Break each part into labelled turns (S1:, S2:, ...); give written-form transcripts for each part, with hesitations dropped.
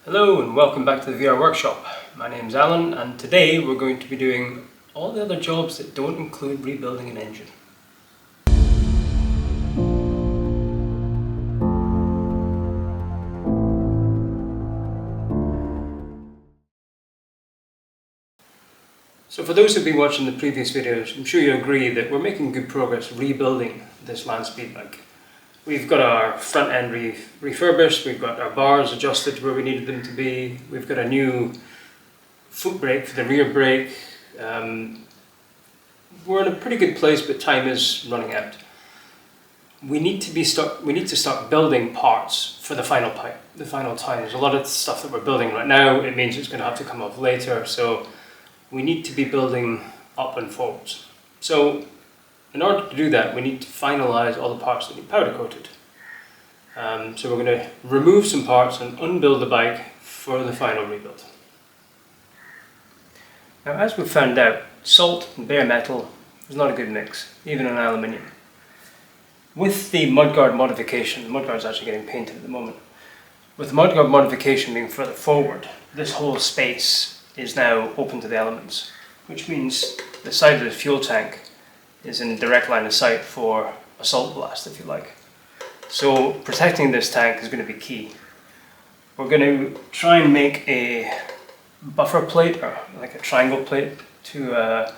S1: Hello and welcome back to the VR workshop. My name's Alan and today we're going to be doing all the other jobs that don't include rebuilding an engine. So for those who've been watching the previous videos, I'm sure you agree that we're making good progress rebuilding this land speed bike. We've got our front end refurbished, we've got our bars adjusted to where we needed them to be, we've got a new foot brake for the rear brake. We're in a pretty good place, but time is running out. We need to start building parts for the final time. There's a lot of stuff that we're building right now. It means it's going to have to come off later, so we need to be building up and forwards. So in order to do that, we need to finalize all the parts that need powder coated. So we're going to remove some parts and unbuild the bike for the final rebuild. Now, as we've found out, salt and bare metal is not a good mix, even in aluminium. With the mudguard modification, the mudguard's actually getting painted at the moment. With the mudguard modification being further forward, this whole space is now open to the elements, which means the side of the fuel tank is in direct line of sight for a salt blast, if you like. So protecting this tank is going to be key. We're going to try and make a buffer plate, or like a triangle plate, to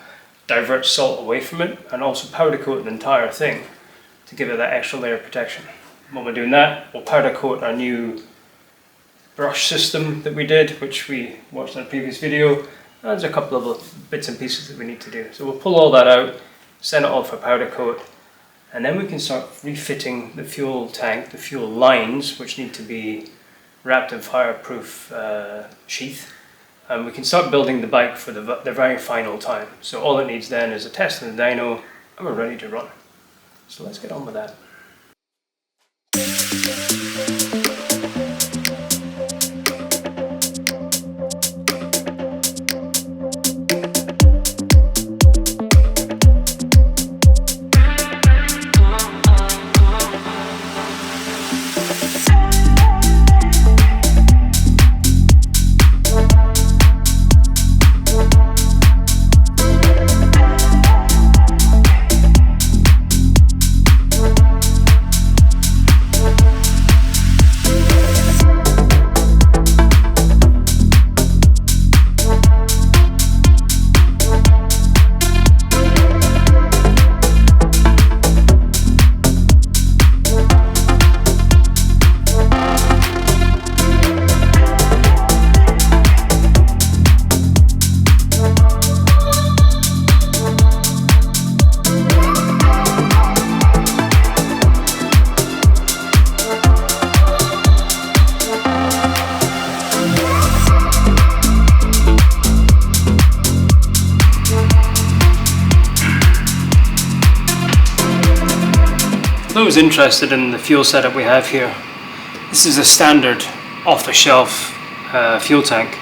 S1: divert salt away from it, and also powder coat the entire thing to give it that extra layer of protection. When we're doing that, we'll powder coat our new brush system that we did, which we watched in a previous video. And there's a couple of little bits and pieces that we need to do. So we'll pull all that out, send it all for powder coat, and then we can start refitting the fuel tank, the fuel lines, which need to be wrapped in fireproof sheath. And we can start building the bike for the very final time. So all it needs then is a test in the dyno, and we're ready to run. So let's get on with that. For those interested in the fuel setup we have here, this is a standard off-the-shelf fuel tank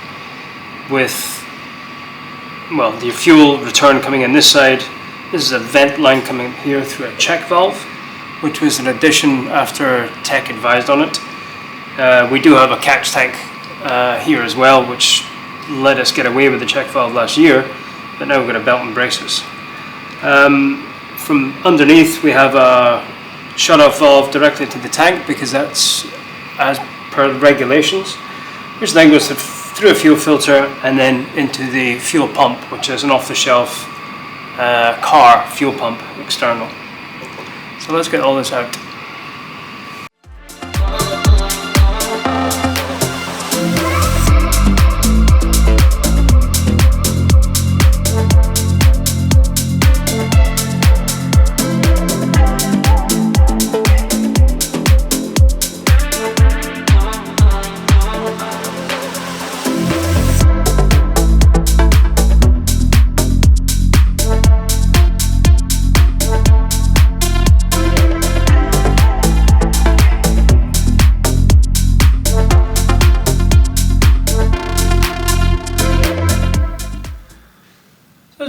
S1: with, well, the fuel return coming in this side. This is a vent line coming here through a check valve, which was an addition after tech advised on it. We do have a catch tank here as well, which let us get away with the check valve last year, but now we've got a belt and braces. From underneath we have a shut-off valve directly to the tank, because that's as per the regulations, which then goes through a fuel filter and then into the fuel pump, which is an off-the-shelf car fuel pump external. So let's get all this out.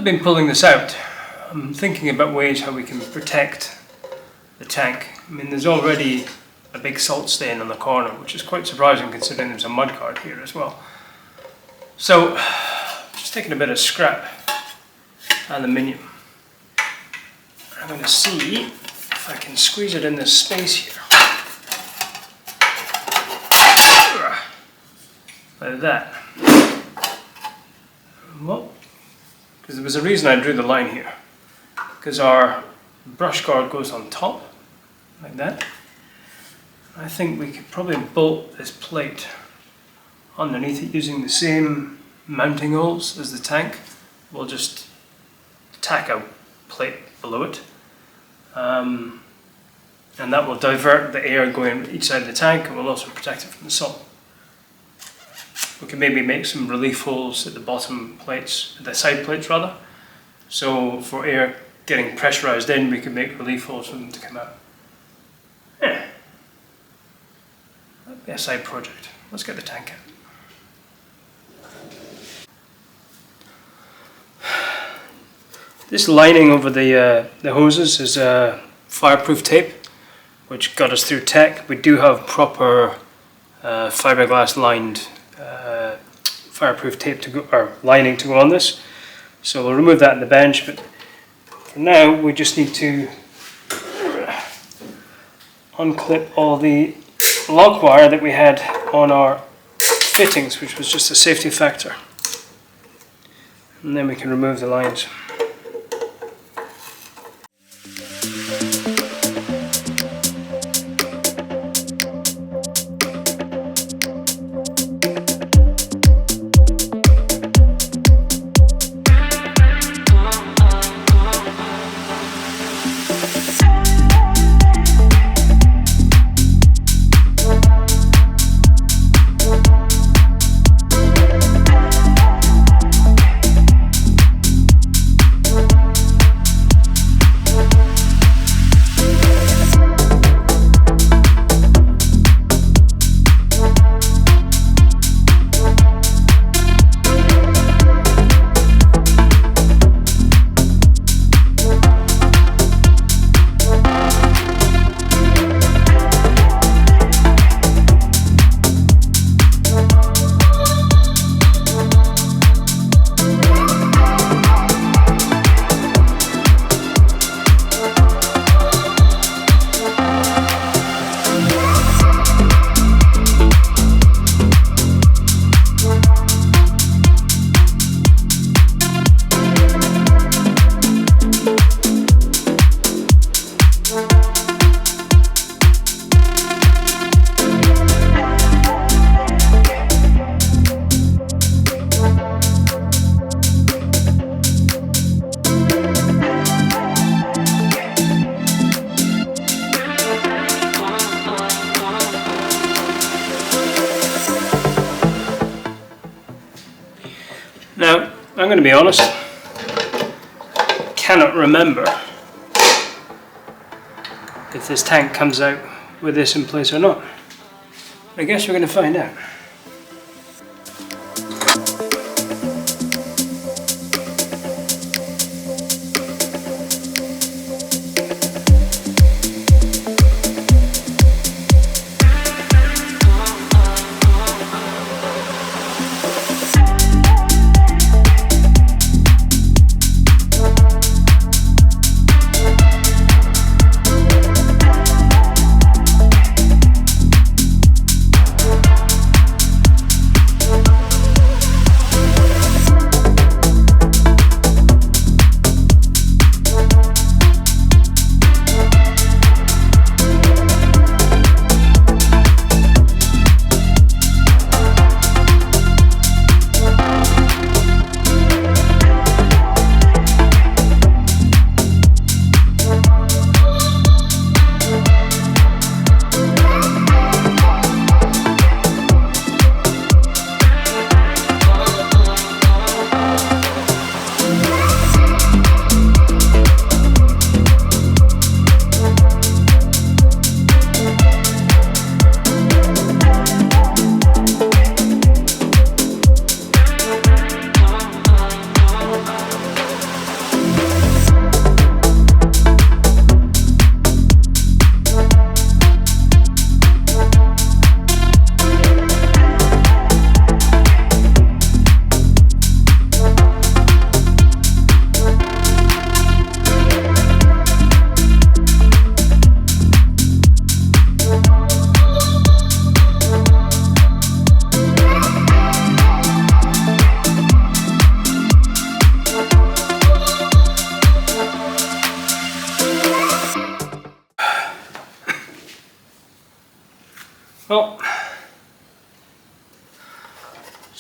S1: I've been pulling this out. I'm thinking about ways how we can protect the tank. I mean, there's already a big salt stain on the corner, which is quite surprising considering there's a mudguard here as well. So, just taking a bit of scrap aluminium. I'm going to see if I can squeeze it in this space here. Like that. Well, because there was a reason I drew the line here. Because our brush guard goes on top, like that. I think we could probably bolt this plate underneath it using the same mounting holes as the tank. We'll just tack a plate below it. And that will divert the air going each side of the tank, and will also protect it from the salt. We can maybe make some relief holes at the bottom plates, the side plates rather. So for air getting pressurized in, we could make relief holes for them to come out. Yeah. That'd be a side project. Let's get the tank out. This lining over the hoses is fireproof tape, which got us through tech. We do have proper fiberglass lined fireproof tape to go, or lining to go on this. So we'll remove that in the bench, but for now we just need to unclip all the lock wire that we had on our fittings, which was just a safety factor. And then we can remove the lines. Now, I'm going to be honest, cannot remember if this tank comes out with this in place or not. I guess we're going to find out.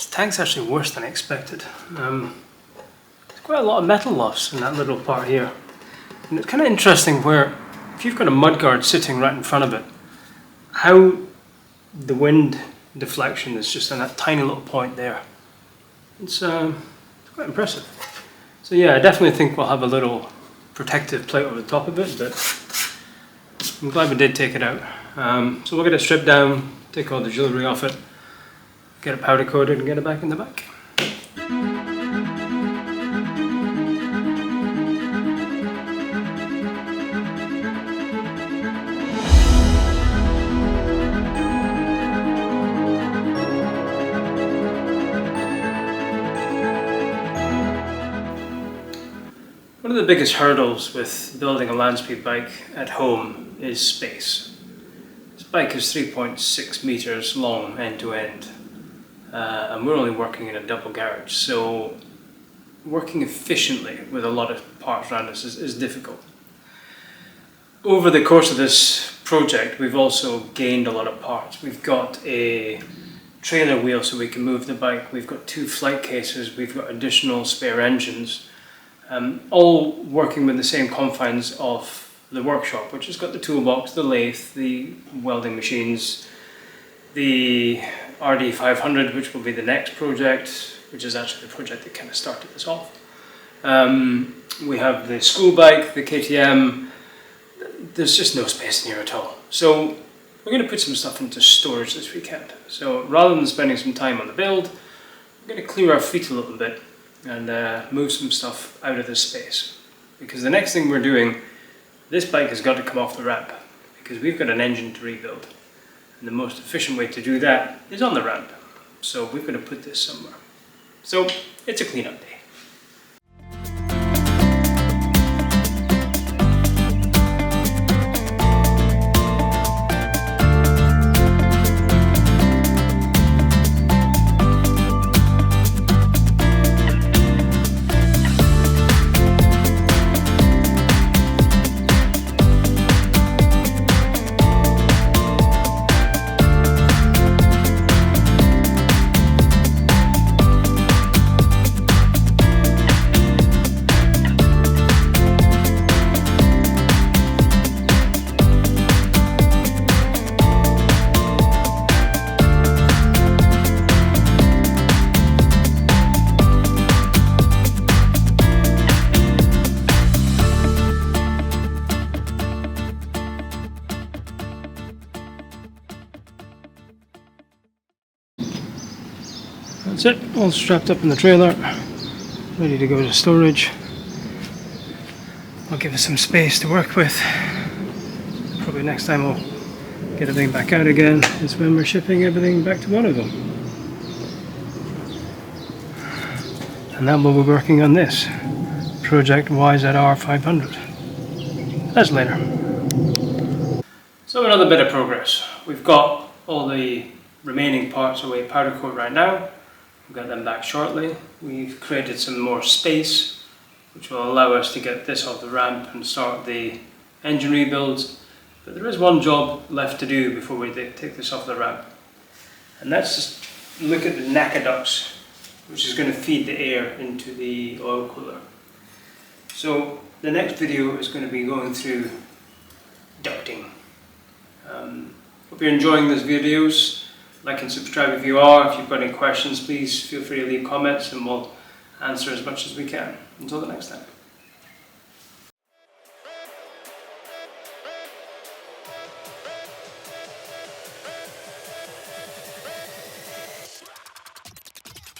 S1: This tank's actually worse than I expected. There's quite a lot of metal loss in that little part here. And it's kind of interesting where, if you've got a mudguard sitting right in front of it, how the wind deflection is just in that tiny little point there. It's quite impressive. So yeah, I definitely think we'll have a little protective plate over the top of it, but I'm glad we did take it out. So we'll get it stripped down, take all the jewellery off it, get it powder coated and get it back in the back. One of the biggest hurdles with building a land speed bike at home is space. This bike is 3.6 meters long end to end, and we're only working in a double garage, so working efficiently with a lot of parts around us is difficult. Over the course of this project, we've also gained a lot of parts. We've got a trailer wheel so we can move the bike, we've got 2 flight cases, we've got additional spare engines, all working with the same confines of the workshop, which has got the toolbox, the lathe, the welding machines, the RD500, which will be the next project, which is actually the project that kind of started this off. We have the school bike, the KTM. There's just no space in here at all. So we're going to put some stuff into storage this weekend. So rather than spending some time on the build, we're going to clear our feet a little bit and move some stuff out of this space. Because the next thing we're doing, this bike has got to come off the ramp, because we've got an engine to rebuild. And the most efficient way to do that is on the ramp. So we've got to put this somewhere. So it's a cleanup day. That's it, all strapped up in the trailer, ready to go to storage. I'll give us some space to work with. Probably next time I'll get everything back out again is when we're shipping everything back to one of them. And then we'll be working on this Project YZR 500. That's later. So another bit of progress. We've got all the remaining parts away powder coat right now. We'll get them back shortly. We've created some more space which will allow us to get this off the ramp and start the engine rebuilds. But there is one job left to do before we take this off the ramp. And that's just look at the NACA ducts, which is going to feed the air into the oil cooler. So the next video is going to be going through ducting. Hope you're enjoying these videos. Like and subscribe if you are. If you've got any questions, please feel free to leave comments and we'll answer as much as we can. Until the next time.